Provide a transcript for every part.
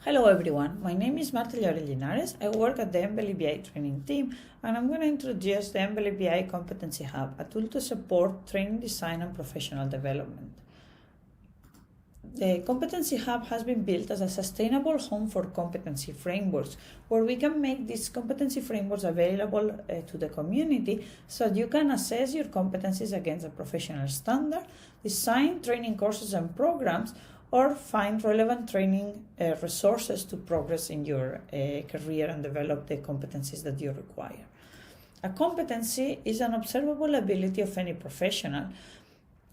Hello everyone, my name is Marta Lloret-Llinares. I work at the EMBL-EBI training team, and I'm going to introduce the EMBL-EBI Competency Hub, a tool to support training design and professional development. The Competency Hub has been built as a sustainable home for competency frameworks, where we can make these competency frameworks available to the community so that you can assess your competencies against a professional standard, design training courses and programs, or find relevant training resources to progress in your career and develop the competencies that you require. A competency is an observable ability of any professional,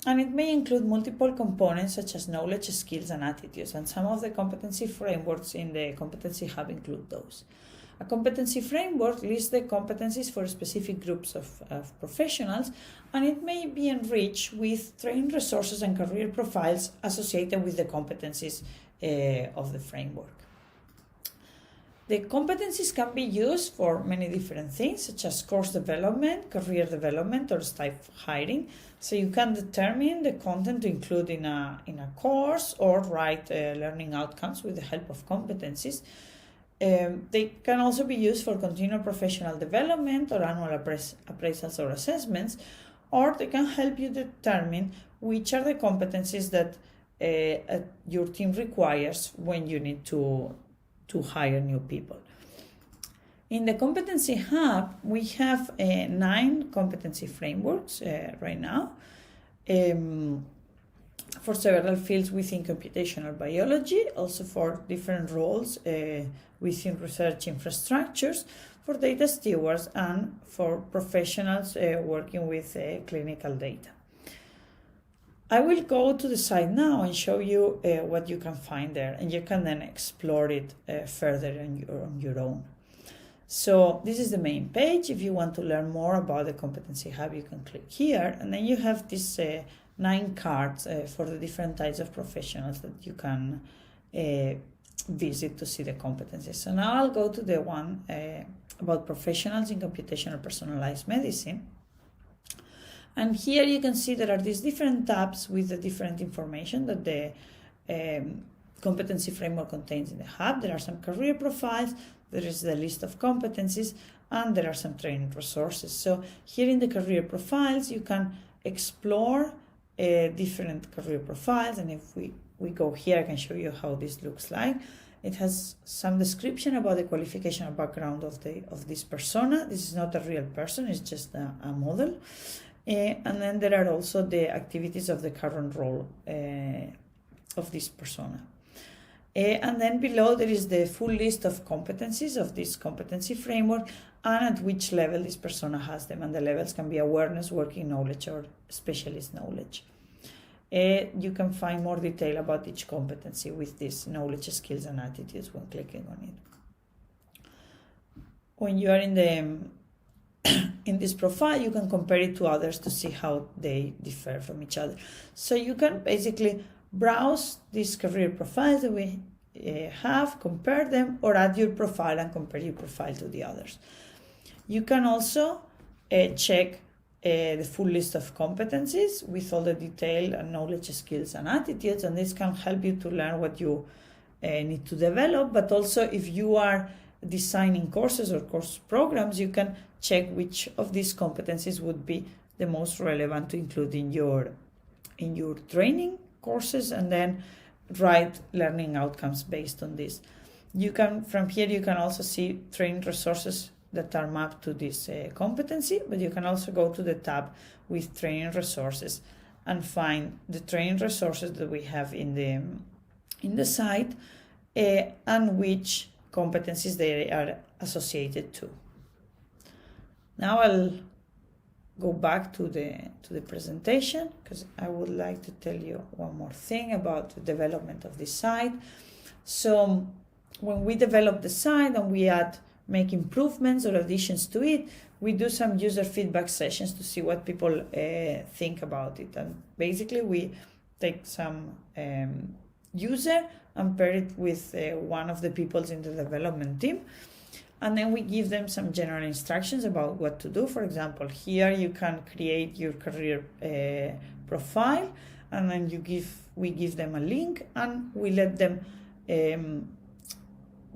and it may include multiple components such as knowledge, skills, and attitudes, and some of the competency frameworks in the Competency Hub include those. A competency framework lists the competencies for specific groups of professionals, and it may be enriched with training resources and career profiles associated with the competencies of the framework. The competencies can be used for many different things, such as course development, career development, or staff hiring. So you can determine the content to include in a course or write learning outcomes with the help of competencies. They can also be used for continual professional development or annual appraisals or assessments, or they can help you determine which are the competencies that your team requires when you need to hire new people. In the Competency Hub, we have 9 competency frameworks right now for several fields within computational biology, also for different roles within research infrastructures, for data stewards, and for professionals working with clinical data. I will go to the site now and show you what you can find there, and you can then explore it further on your own. So this is the main page. If you want to learn more about the Competency Hub, you can click here, and then you have these 9 cards for the different types of professionals that you can visit to see the competencies. So now I'll go to the one about professionals in computational personalized medicine. And here you can see there are these different tabs with the different information that the competency framework contains in the hub. There are some career profiles, there is the list of competencies, and there are some training resources. So here in the career profiles, you can explore different career profiles, and if we go here, I can show you how this looks like. It has some description about the qualification and background of this persona. This is not a real person, it's just a model. And then there are also the activities of the current role of this persona. And then below there is the full list of competencies of this competency framework and at which level this persona has them. And the levels can be awareness, working knowledge, or specialist knowledge. You can find more detail about each competency with these knowledge, skills, and attitudes when clicking on it. When you are in this profile, you can compare it to others to see how they differ from each other. So you can basically browse these career profiles that we have, compare them, or add your profile and compare your profile to the others. You can also check the full list of competencies with all the detail and knowledge, skills, and attitudes, and this can help you to learn what you need to develop. But also, if you are designing courses or course programs, you can check which of these competencies would be the most relevant to include in your training courses, and then write learning outcomes based on this. From here you can also see training resources that are mapped to this competency, but you can also go to the tab with training resources and find the training resources that we have in the site and which competencies they are associated to. Now I'll go back to the presentation because I would like to tell you one more thing about the development of this site. So when we develop the site and we make improvements or additions to it, we do some user feedback sessions to see what people think about it. And basically we take some user and pair it with one of the people in the development team. And then we give them some general instructions about what to do. For example, here you can create your career profile, and then we give them a link, and we let them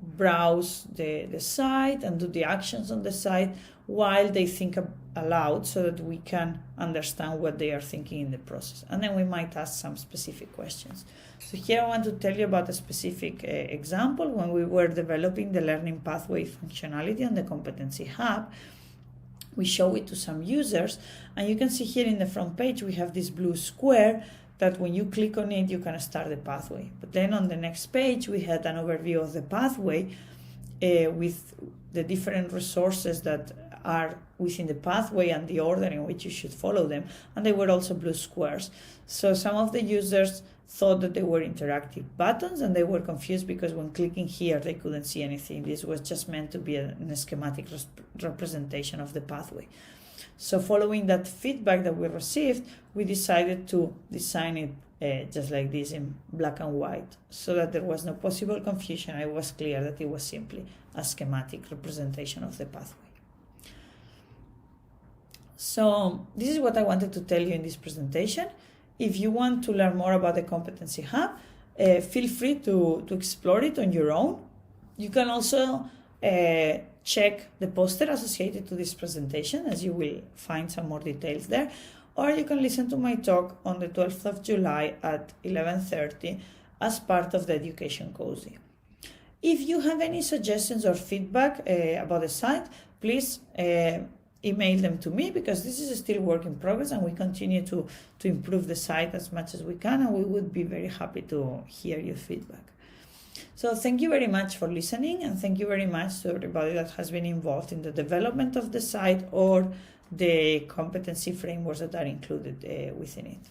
browse the site and do the actions on the site while they think aloud, so that we can understand what they are thinking in the process. And then we might ask some specific questions. So here I want to tell you about a specific example. When we were developing the learning pathway functionality on the Competency Hub, we show it to some users, and you can see here in the front page we have this blue square that when you click on it you can start the pathway. But then on the next page we had an overview of the pathway with the different resources that are within the pathway and the order in which you should follow them, and they were also blue squares. So some of the users thought that they were interactive buttons, and they were confused because when clicking here they couldn't see anything. This was just meant to be a schematic representation of the pathway. So following that feedback that we received, we decided to design it just like this in black and white, so that there was no possible confusion. It was clear that it was simply a schematic representation of the pathway. So this is what I wanted to tell you in this presentation. If you want to learn more about the Competency Hub, feel free to explore it on your own. You can also check the poster associated to this presentation, as you will find some more details there. Or you can listen to my talk on the 12th of July at 11:30 as part of the Education Cozy. If you have any suggestions or feedback about the site, please email them to me, because this is still work in progress and we continue to improve the site as much as we can, and we would be very happy to hear your feedback. So thank you very much for listening, and thank you very much to everybody that has been involved in the development of the site or the competency frameworks that are included within it.